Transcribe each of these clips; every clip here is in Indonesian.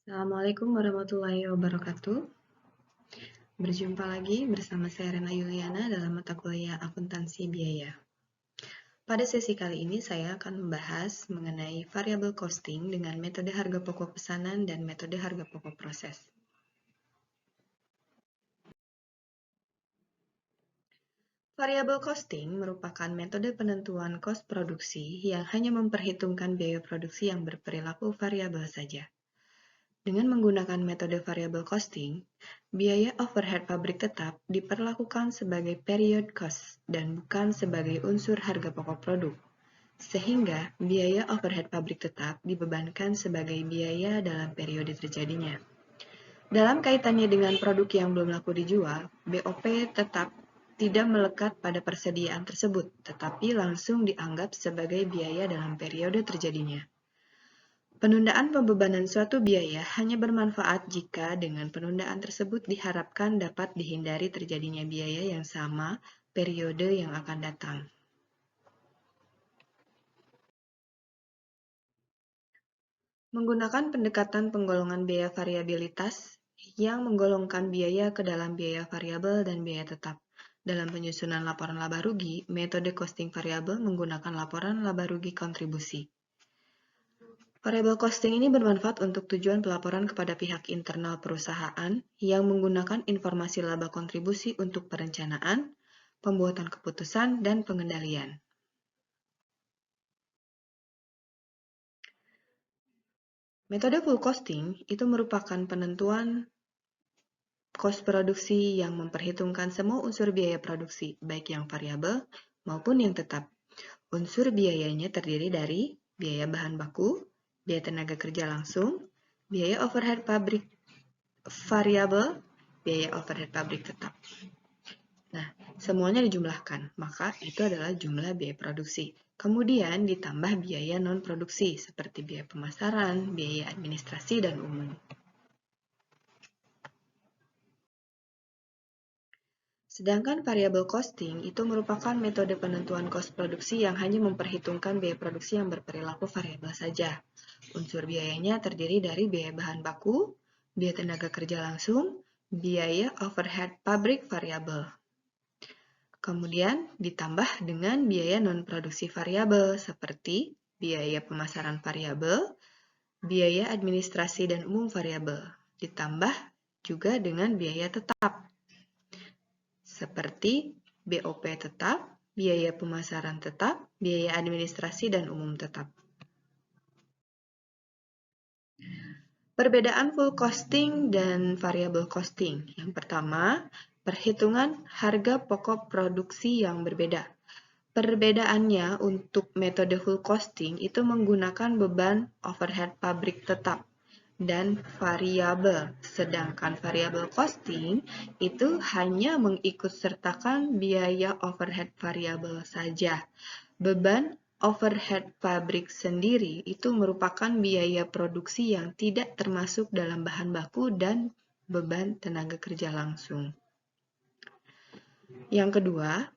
Assalamualaikum warahmatullahi wabarakatuh. Berjumpa lagi bersama saya Rena Yuliana dalam mata kuliah Akuntansi Biaya. Pada sesi kali ini saya akan membahas mengenai variabel costing dengan metode harga pokok pesanan dan metode harga pokok proses. Variabel costing merupakan metode penentuan kos produksi yang hanya memperhitungkan biaya produksi yang berperilaku variabel saja. Dengan menggunakan metode variable costing, biaya overhead pabrik tetap diperlakukan sebagai period cost dan bukan sebagai unsur harga pokok produk, sehingga biaya overhead pabrik tetap dibebankan sebagai biaya dalam periode terjadinya. Dalam kaitannya dengan produk yang belum laku dijual, BOP tetap tidak melekat pada persediaan tersebut, tetapi langsung dianggap sebagai biaya dalam periode terjadinya. Penundaan pembebanan suatu biaya hanya bermanfaat jika dengan penundaan tersebut diharapkan dapat dihindari terjadinya biaya yang sama periode yang akan datang. Menggunakan pendekatan penggolongan biaya variabilitas yang menggolongkan biaya ke dalam biaya variabel dan biaya tetap. Dalam penyusunan laporan laba rugi, metode costing variabel menggunakan laporan laba rugi kontribusi. Variable costing ini bermanfaat untuk tujuan pelaporan kepada pihak internal perusahaan yang menggunakan informasi laba kontribusi untuk perencanaan, pembuatan keputusan, dan pengendalian. Metode full costing itu merupakan penentuan kos produksi yang memperhitungkan semua unsur biaya produksi, baik yang variabel maupun yang tetap. Unsur biayanya terdiri dari biaya bahan baku, biaya tenaga kerja langsung, biaya overhead pabrik variabel, biaya overhead pabrik tetap. Nah, semuanya dijumlahkan, maka itu adalah jumlah biaya produksi. Kemudian ditambah biaya non-produksi, seperti biaya pemasaran, biaya administrasi, dan umum. Sedangkan variable costing itu merupakan metode penentuan kos produksi yang hanya memperhitungkan biaya produksi yang berperilaku variabel saja. Unsur biayanya terdiri dari biaya bahan baku, biaya tenaga kerja langsung, biaya overhead pabrik variabel. Kemudian ditambah dengan biaya non-produksi variabel seperti biaya pemasaran variabel, biaya administrasi dan umum variabel. Ditambah juga dengan biaya tetap seperti BOP tetap, biaya pemasaran tetap, biaya administrasi dan umum tetap. Perbedaan full costing dan variable costing. Yang pertama, perhitungan harga pokok produksi yang berbeda. Perbedaannya untuk metode full costing itu menggunakan beban overhead pabrik tetap dan variabel, sedangkan variable costing itu hanya mengikutsertakan biaya overhead variabel saja. Beban overhead pabrik sendiri itu merupakan biaya produksi yang tidak termasuk dalam bahan baku dan beban tenaga kerja langsung. Yang kedua,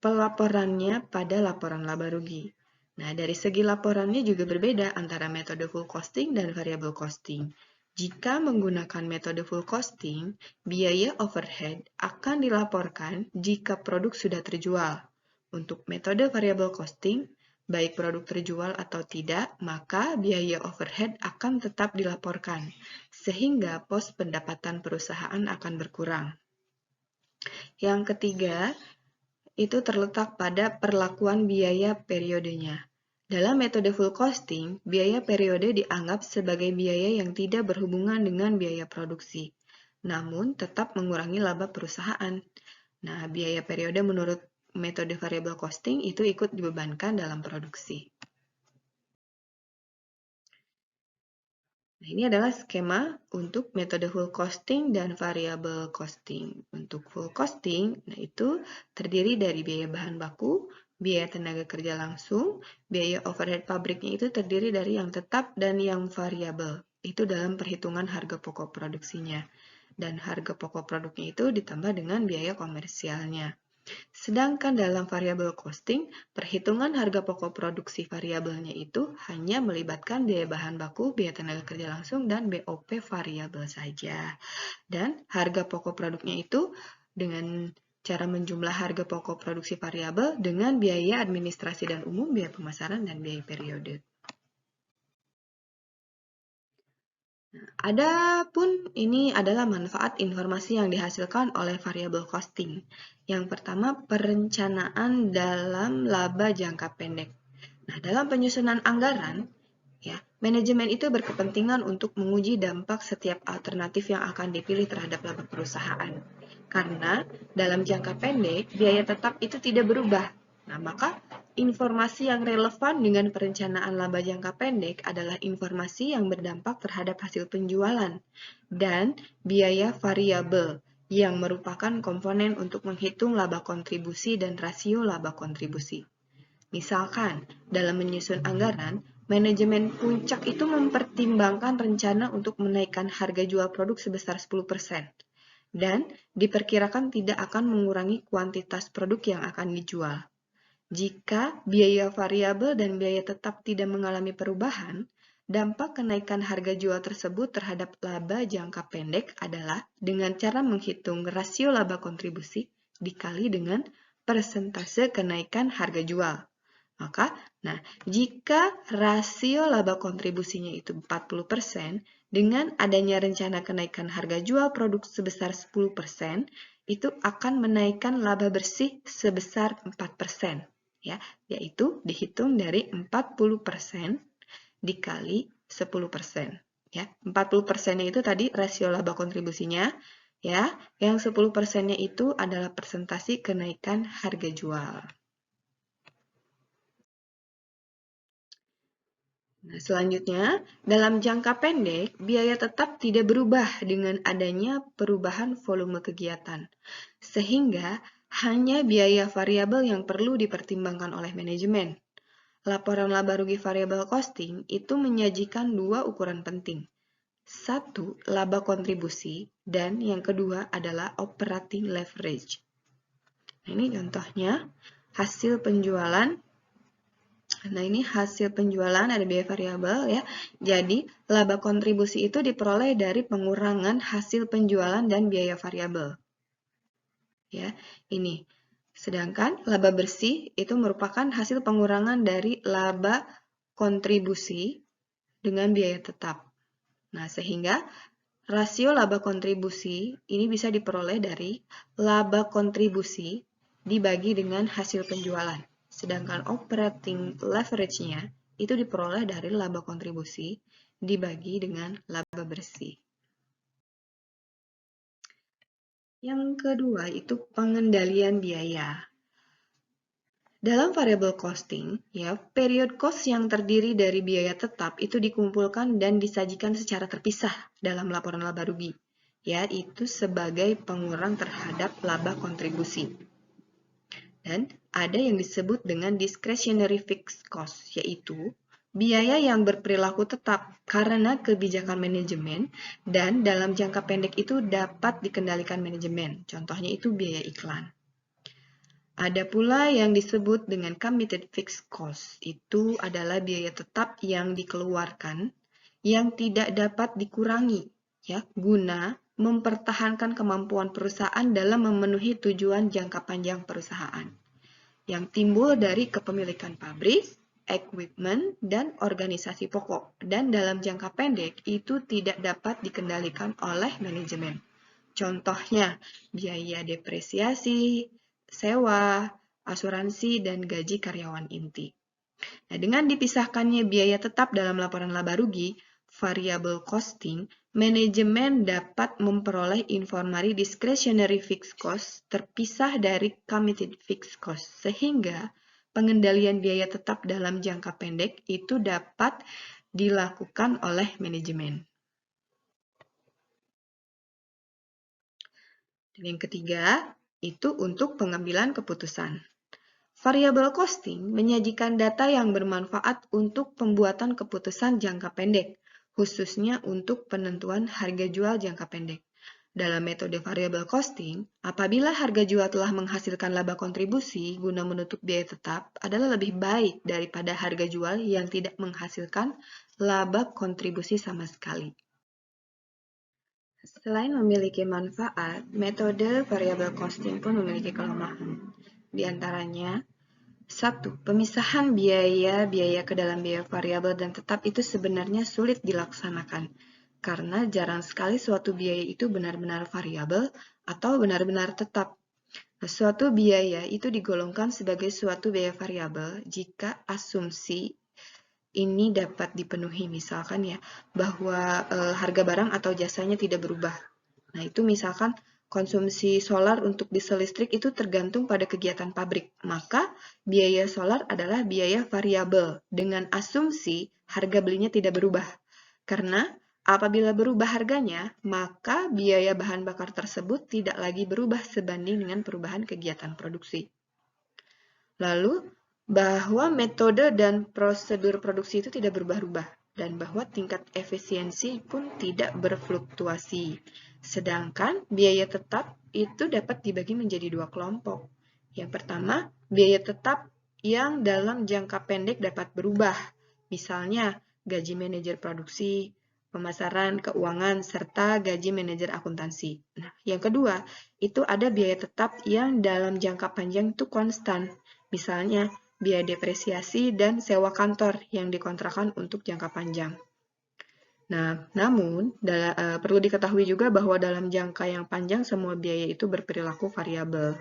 pelaporannya pada laporan laba rugi. Nah, dari segi laporannya juga berbeda antara metode full costing dan variable costing. Jika menggunakan metode full costing, biaya overhead akan dilaporkan jika produk sudah terjual. Untuk metode variable costing, baik produk terjual atau tidak, maka biaya overhead akan tetap dilaporkan, sehingga pos pendapatan perusahaan akan berkurang. Yang ketiga, itu terletak pada perlakuan biaya periodenya. Dalam metode full costing, biaya periode dianggap sebagai biaya yang tidak berhubungan dengan biaya produksi, namun tetap mengurangi laba perusahaan. Nah, biaya periode menurut metode variable costing itu ikut dibebankan dalam produksi. Nah, ini adalah skema untuk metode full costing dan variable costing. Untuk full costing, nah itu terdiri dari biaya bahan baku, biaya tenaga kerja langsung, biaya overhead pabriknya itu terdiri dari yang tetap dan yang variabel. Itu dalam perhitungan harga pokok produksinya. Dan harga pokok produknya itu ditambah dengan biaya komersialnya. Sedangkan dalam variable costing, perhitungan harga pokok produksi variabelnya itu hanya melibatkan biaya bahan baku, biaya tenaga kerja langsung, dan BOP variabel saja. Dan harga pokok produknya itu dengan cara menjumlah harga pokok produksi variabel dengan biaya administrasi dan umum, biaya pemasaran, dan biaya periode. Adapun ini adalah manfaat informasi yang dihasilkan oleh variable costing. Yang pertama, perencanaan dalam laba jangka pendek. Nah, dalam penyusunan anggaran, ya, manajemen itu berkepentingan untuk menguji dampak setiap alternatif yang akan dipilih terhadap laba perusahaan. Karena dalam jangka pendek, biaya tetap itu tidak berubah. Nah, maka informasi yang relevan dengan perencanaan laba jangka pendek adalah informasi yang berdampak terhadap hasil penjualan dan biaya variabel yang merupakan komponen untuk menghitung laba kontribusi dan rasio laba kontribusi. Misalkan, dalam menyusun anggaran, manajemen puncak itu mempertimbangkan rencana untuk menaikkan harga jual produk sebesar 10%, dan diperkirakan tidak akan mengurangi kuantitas produk yang akan dijual. Jika biaya variabel dan biaya tetap tidak mengalami perubahan, dampak kenaikan harga jual tersebut terhadap laba jangka pendek adalah dengan cara menghitung rasio laba kontribusi dikali dengan persentase kenaikan harga jual. Maka, jika rasio laba kontribusinya itu 40%, dengan adanya rencana kenaikan harga jual produk sebesar 10%, itu akan menaikkan laba bersih sebesar 4%. Ya, yaitu dihitung dari 40% dikali 10%. Ya, 40%-nya itu tadi rasio laba kontribusinya, ya, yang 10%-nya itu adalah persentase kenaikan harga jual. Nah, selanjutnya, dalam jangka pendek, biaya tetap tidak berubah dengan adanya perubahan volume kegiatan, sehingga hanya biaya variabel yang perlu dipertimbangkan oleh manajemen. Laporan laba rugi variable costing itu menyajikan dua ukuran penting. Satu, laba kontribusi, dan yang kedua adalah operating leverage. Nah, ini contohnya hasil penjualan. Nah, ini hasil penjualan ada biaya variabel ya. Jadi, laba kontribusi itu diperoleh dari pengurangan hasil penjualan dan biaya variabel. Ya, ini. Sedangkan laba bersih itu merupakan hasil pengurangan dari laba kontribusi dengan biaya tetap. Nah, sehingga rasio laba kontribusi ini bisa diperoleh dari laba kontribusi dibagi dengan hasil penjualan. Sedangkan operating leverage-nya itu diperoleh dari laba kontribusi dibagi dengan laba bersih. Yang kedua itu pengendalian biaya. Dalam variable costing, ya, period cost yang terdiri dari biaya tetap itu dikumpulkan dan disajikan secara terpisah dalam laporan laba rugi, yaitu sebagai pengurang terhadap laba kontribusi. Dan ada yang disebut dengan discretionary fixed cost, yaitu biaya yang berperilaku tetap karena kebijakan manajemen dan dalam jangka pendek itu dapat dikendalikan manajemen. Contohnya itu biaya iklan. Ada pula yang disebut dengan committed fixed cost. Itu adalah biaya tetap yang dikeluarkan yang tidak dapat dikurangi, ya, guna mempertahankan kemampuan perusahaan dalam memenuhi tujuan jangka panjang perusahaan yang timbul dari kepemilikan pabrik, equipment, dan organisasi pokok. Dan dalam jangka pendek itu tidak dapat dikendalikan oleh manajemen. Contohnya, biaya depresiasi, sewa, asuransi, dan gaji karyawan inti. Nah, dengan dipisahkannya biaya tetap dalam laporan laba rugi, variable costing, manajemen dapat memperoleh informasi discretionary fixed cost terpisah dari committed fixed cost, sehingga pengendalian biaya tetap dalam jangka pendek itu dapat dilakukan oleh manajemen. Dan yang ketiga, itu untuk pengambilan keputusan. Variable costing menyajikan data yang bermanfaat untuk pembuatan keputusan jangka pendek, khususnya untuk penentuan harga jual jangka pendek. Dalam metode variable costing, apabila harga jual telah menghasilkan laba kontribusi guna menutup biaya tetap adalah lebih baik daripada harga jual yang tidak menghasilkan laba kontribusi sama sekali. Selain memiliki manfaat, metode variable costing pun memiliki kelemahan. Di antaranya, 1. Pemisahan biaya ke dalam biaya variabel dan tetap itu sebenarnya sulit dilaksanakan, karena jarang sekali suatu biaya itu benar-benar variabel atau benar-benar tetap. Nah, suatu biaya itu digolongkan sebagai suatu biaya variabel jika asumsi ini dapat dipenuhi, misalkan ya, bahwa harga barang atau jasanya tidak berubah. Nah, itu misalkan konsumsi solar untuk diesel listrik itu tergantung pada kegiatan pabrik. Maka biaya solar adalah biaya variabel dengan asumsi harga belinya tidak berubah. Karena apabila berubah harganya, maka biaya bahan bakar tersebut tidak lagi berubah sebanding dengan perubahan kegiatan produksi. Lalu, bahwa metode dan prosedur produksi itu tidak berubah-ubah dan bahwa tingkat efisiensi pun tidak berfluktuasi. Sedangkan biaya tetap itu dapat dibagi menjadi dua kelompok. Yang pertama, biaya tetap yang dalam jangka pendek dapat berubah. Misalnya, gaji manajer produksi, pemasaran, keuangan, serta gaji manajer akuntansi. Nah, yang kedua, itu ada biaya tetap yang dalam jangka panjang itu konstan. Misalnya, biaya depresiasi dan sewa kantor yang dikontrakan untuk jangka panjang. Nah, namun perlu diketahui juga bahwa dalam jangka yang panjang semua biaya itu berperilaku variabel.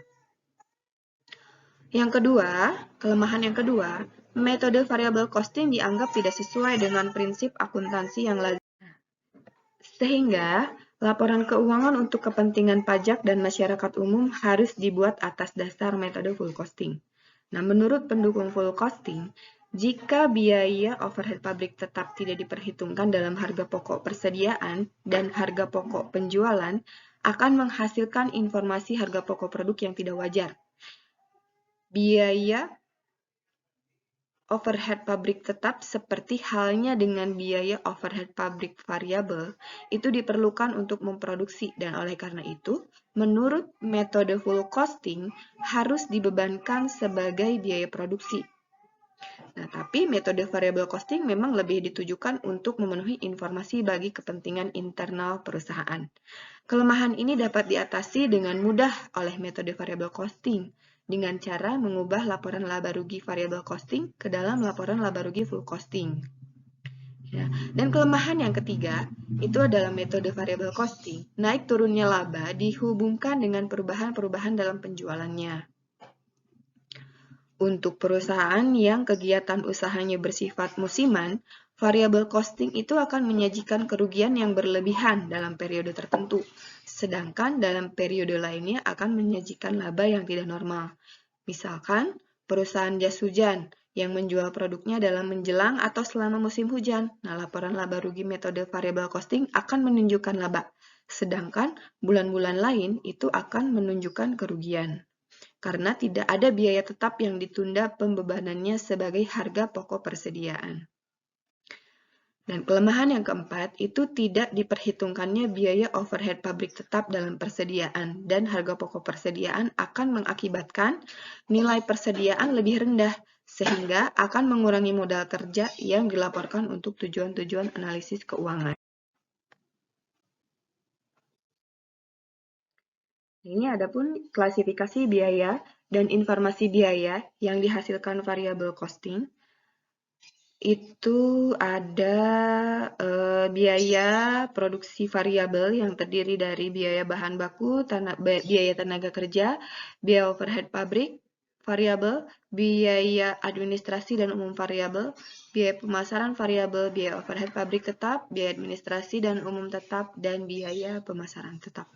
Yang kedua, kelemahan yang kedua, metode variable costing dianggap tidak sesuai dengan prinsip akuntansi yang lazim. Sehingga, laporan keuangan untuk kepentingan pajak dan masyarakat umum harus dibuat atas dasar metode full costing. Nah, menurut pendukung full costing, jika biaya overhead pabrik tetap tidak diperhitungkan dalam harga pokok persediaan dan harga pokok penjualan, akan menghasilkan informasi harga pokok produk yang tidak wajar. Biaya overhead pabrik tetap seperti halnya dengan biaya overhead pabrik variabel itu diperlukan untuk memproduksi dan oleh karena itu, menurut metode full costing harus dibebankan sebagai biaya produksi. Nah, tapi metode variable costing memang lebih ditujukan untuk memenuhi informasi bagi kepentingan internal perusahaan. Kelemahan ini dapat diatasi dengan mudah oleh metode variable costing dengan cara mengubah laporan laba rugi variable costing ke dalam laporan laba rugi full costing. Ya. Dan kelemahan yang ketiga itu adalah metode variable costing. Naik turunnya laba dihubungkan dengan perubahan-perubahan dalam penjualannya. Untuk perusahaan yang kegiatan usahanya bersifat musiman, variable costing itu akan menyajikan kerugian yang berlebihan dalam periode tertentu, sedangkan dalam periode lainnya akan menyajikan laba yang tidak normal. Misalkan, perusahaan jas hujan yang menjual produknya dalam menjelang atau selama musim hujan. Nah, laporan laba rugi metode variable costing akan menunjukkan laba, sedangkan bulan-bulan lain itu akan menunjukkan kerugian. Karena tidak ada biaya tetap yang ditunda pembebanannya sebagai harga pokok persediaan. Dan kelemahan yang keempat itu tidak diperhitungkannya biaya overhead pabrik tetap dalam persediaan dan harga pokok persediaan akan mengakibatkan nilai persediaan lebih rendah sehingga akan mengurangi modal kerja yang dilaporkan untuk tujuan-tujuan analisis keuangan. Ini adapun klasifikasi biaya dan informasi biaya yang dihasilkan variable costing. Itu ada biaya produksi variabel yang terdiri dari biaya bahan baku, biaya tenaga kerja, biaya overhead pabrik variabel, biaya administrasi dan umum variabel, biaya pemasaran variabel, biaya overhead pabrik tetap, biaya administrasi dan umum tetap, dan biaya pemasaran tetap.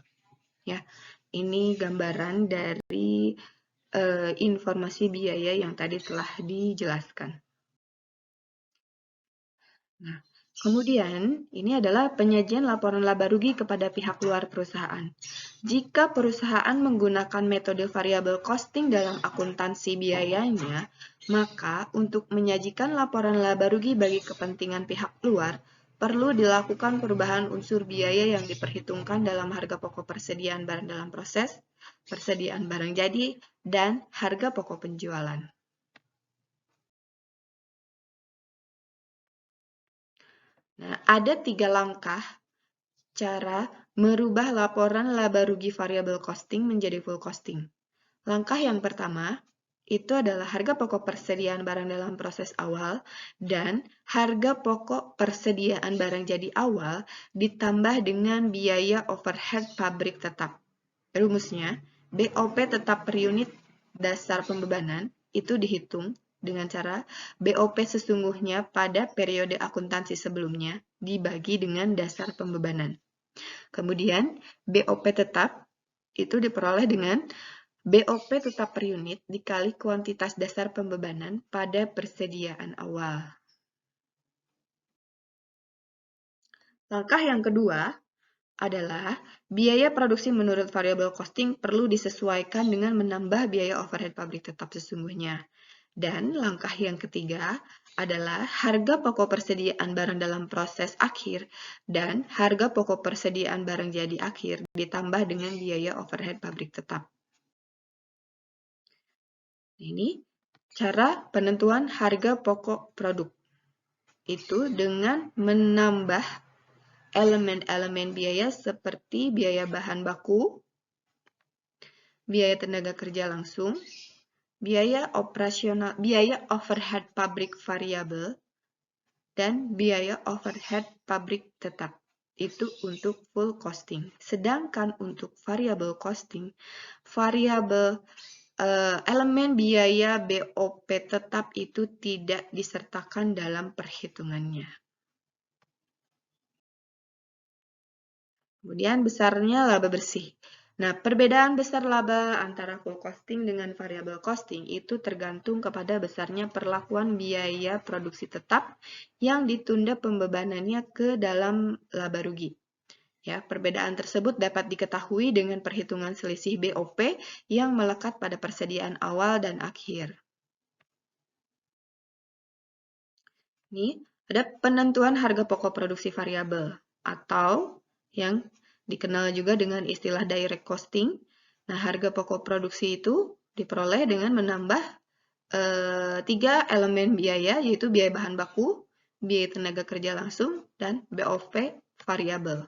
Ya, ini gambaran dari informasi biaya yang tadi telah dijelaskan. Nah, kemudian ini adalah penyajian laporan laba rugi kepada pihak luar perusahaan. Jika perusahaan menggunakan metode variable costing dalam akuntansi biayanya, maka untuk menyajikan laporan laba rugi bagi kepentingan pihak luar, perlu dilakukan perubahan unsur biaya yang diperhitungkan dalam harga pokok persediaan barang dalam proses, persediaan barang jadi, dan harga pokok penjualan. Nah, ada 3 langkah cara merubah laporan laba rugi variable costing menjadi full costing. Langkah yang pertama, itu adalah harga pokok persediaan barang dalam proses awal dan harga pokok persediaan barang jadi awal ditambah dengan biaya overhead pabrik tetap. Rumusnya, BOP tetap per unit dasar pembebanan itu dihitung dengan cara BOP sesungguhnya pada periode akuntansi sebelumnya dibagi dengan dasar pembebanan. Kemudian, BOP tetap itu diperoleh dengan BOP tetap per unit dikali kuantitas dasar pembebanan pada persediaan awal. Langkah yang kedua adalah biaya produksi menurut variable costing perlu disesuaikan dengan menambah biaya overhead pabrik tetap sesungguhnya. Dan langkah yang ketiga adalah harga pokok persediaan barang dalam proses akhir dan harga pokok persediaan barang jadi akhir ditambah dengan biaya overhead pabrik tetap. Ini cara penentuan harga pokok produk. Itu dengan menambah elemen-elemen biaya seperti biaya bahan baku, biaya tenaga kerja langsung, biaya operasional, biaya overhead pabrik variabel, dan biaya overhead pabrik tetap. Itu untuk full costing. Sedangkan untuk variable costing, elemen biaya BOP tetap itu tidak disertakan dalam perhitungannya. Kemudian besarnya laba bersih. Nah, perbedaan besar laba antara full costing dengan variable costing itu tergantung kepada besarnya perlakuan biaya produksi tetap yang ditunda pembebanannya ke dalam laba rugi. Ya, perbedaan tersebut dapat diketahui dengan perhitungan selisih BOP yang melekat pada persediaan awal dan akhir. Ini ada penentuan harga pokok produksi variabel atau yang dikenal juga dengan istilah direct costing. Nah, harga pokok produksi itu diperoleh dengan menambah 3 elemen biaya, yaitu biaya bahan baku, biaya tenaga kerja langsung, dan BOP variabel.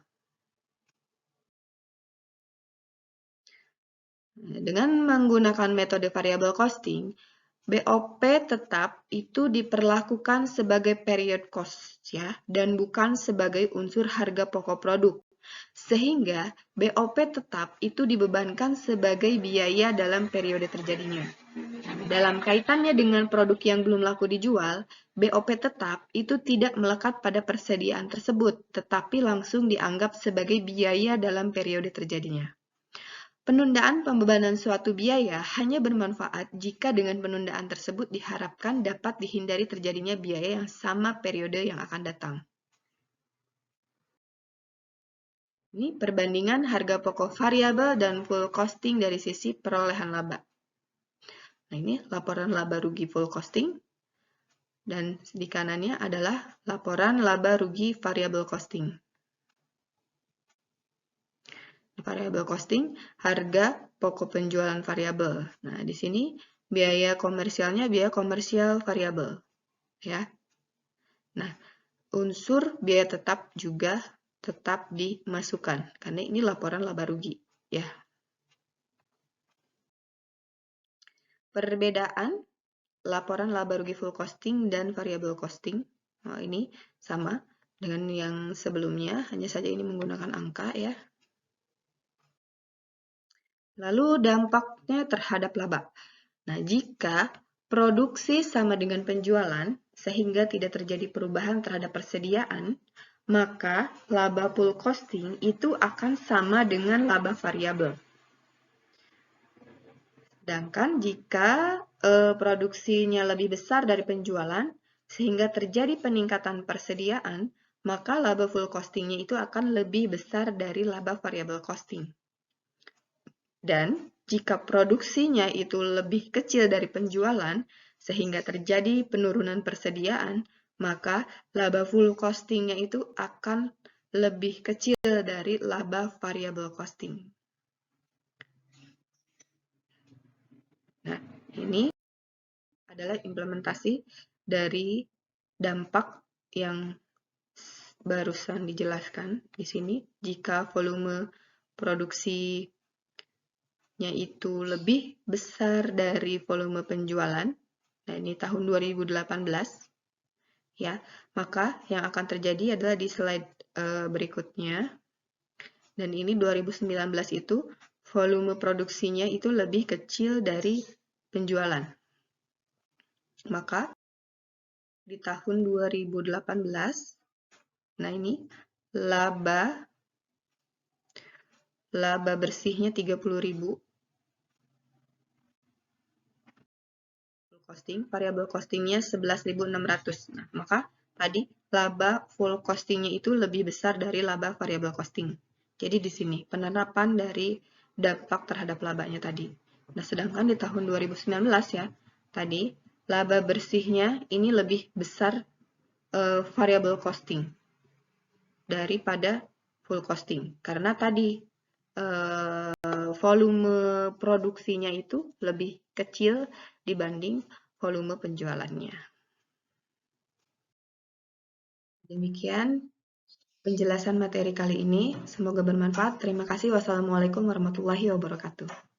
Dengan menggunakan metode variable costing, BOP tetap itu diperlakukan sebagai period cost ya, dan bukan sebagai unsur harga pokok produk. Sehingga BOP tetap itu dibebankan sebagai biaya dalam periode terjadinya. Dalam kaitannya dengan produk yang belum laku dijual, BOP tetap itu tidak melekat pada persediaan tersebut, tetapi langsung dianggap sebagai biaya dalam periode terjadinya. Penundaan pembebanan suatu biaya hanya bermanfaat jika dengan penundaan tersebut diharapkan dapat dihindari terjadinya biaya yang sama periode yang akan datang. Ini perbandingan harga pokok variabel dan full costing dari sisi perolehan laba. Nah, ini laporan laba rugi full costing. Dan di kanannya adalah laporan laba rugi variable costing. Variable costing, harga pokok penjualan variabel. Nah, di sini biaya komersialnya biaya komersial variabel, ya. Nah, unsur biaya tetap juga tetap dimasukkan karena ini laporan laba rugi, ya. Perbedaan laporan laba rugi full costing dan variable costing. Nah, ini sama dengan yang sebelumnya, hanya saja ini menggunakan angka, ya. Lalu dampaknya terhadap laba. Nah, jika produksi sama dengan penjualan, sehingga tidak terjadi perubahan terhadap persediaan, maka laba full costing itu akan sama dengan laba variabel. Sedangkan jika produksinya lebih besar dari penjualan, sehingga terjadi peningkatan persediaan, maka laba full costingnya itu akan lebih besar dari laba variable costing. Dan jika produksinya itu lebih kecil dari penjualan, sehingga terjadi penurunan persediaan, maka laba full costing-nya itu akan lebih kecil dari laba variable costing. Nah, ini adalah implementasi dari dampak yang barusan dijelaskan di sini. Jika volume produksinya itu lebih besar dari volume penjualan, nah ini tahun 2018, ya, maka yang akan terjadi adalah di slide berikutnya. Dan ini 2019 itu volume produksinya itu lebih kecil dari penjualan. Maka di tahun 2018, nah ini laba bersihnya 30.000. Costing, variable costingnya 11.600. Nah, maka tadi laba full costingnya itu lebih besar dari laba variable costing. Jadi di sini penerapan dari dampak terhadap labanya tadi. Nah, sedangkan di tahun 2019 ya, tadi laba bersihnya ini lebih besar variable costing daripada full costing. Karena tadi volume produksinya itu lebih kecil dibanding volume penjualannya. Demikian penjelasan materi kali ini. Semoga bermanfaat. Terima kasih. Wassalamualaikum warahmatullahi wabarakatuh.